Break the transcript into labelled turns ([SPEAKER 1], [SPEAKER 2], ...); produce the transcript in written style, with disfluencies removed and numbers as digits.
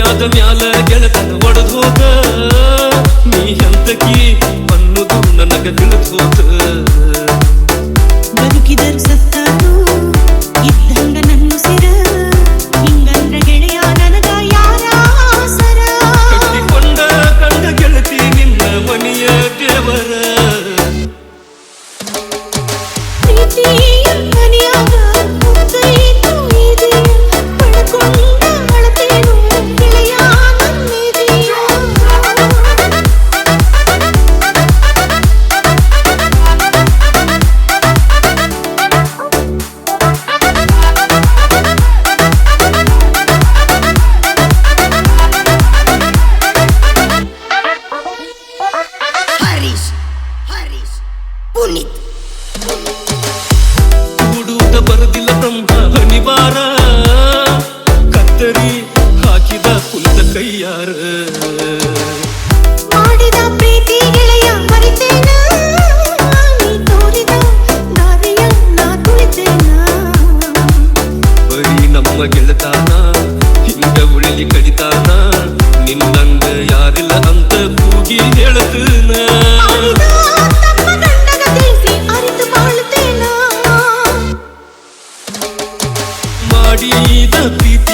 [SPEAKER 1] ಮದುವೆಯಾದ ಮ್ಯಾಲ ಗೆಳತನ ಒಡೆದು ಹೋದ ನೀ ಎಂತಕಿ ಅನ್ನೋದು ನನಗ ತಿಳಿದು ಹೋದ
[SPEAKER 2] ಬದುಕಿದರು ಸತ್ತಾರು ಇದ್ದಂಗ ನನ್ನ ಸಿರ ಹಿಂಗಂದ್ರ ಗೆಳೆಯ ನನಗ ಯಾರ ಆಸರ
[SPEAKER 1] ಕಟ್ಟಿಕೊಂಡ ಕಂಡ ಗೆಳತಿ ನಿನ್ನ ಮನೆಯ ದೇವರ
[SPEAKER 2] ಪ್ರೀತಿಯ ಮನೆಯಾಗ ಮುತ್ತೈದು ಇದೆಯ ಪಡ್ಕೊಂಡ ಅಳತೇನು ಗೆಳೆಯ ನನ್ನಿದೆಯ
[SPEAKER 3] ಪುನೀತ್
[SPEAKER 1] ಕೂಡುವುದ ಬರದಿಲ್ಲ ಬ್ರಹ್ಮ ಹನಿವಾರ ಕತ್ತರಿ ಹಾಕಿದ ಕುಲದ ಕೈಯಾರ
[SPEAKER 2] ಮಾಡಿದ ಪ್ರೀತಿ ಗೆಳೆಯ ಮರಿತೇನ ನೀ ತೋರಿದ ದಾರಿಯ ನಾ ತುಳಿತೇನ
[SPEAKER 1] ಬರೀ ನಮ್ಮ ಗೆಳತಾನ ಹಿಂಗ ಉಳಿಲಿ ಕಡಿತಾನ ನಿನ್ನಂಗ ಯಾರಿಲ್ಲ ಅಂತ ಕೂಗಿ ಹೇಳತನ
[SPEAKER 2] ಮಾಡಿದ ತಮ್ಮ ಗಂಡಗ ತಿಳಿಸಿ ಅರಿತು ಬಾಳುತ್ತೇನ
[SPEAKER 1] ಮಾಡಿದ ಪ್ರೀತಿ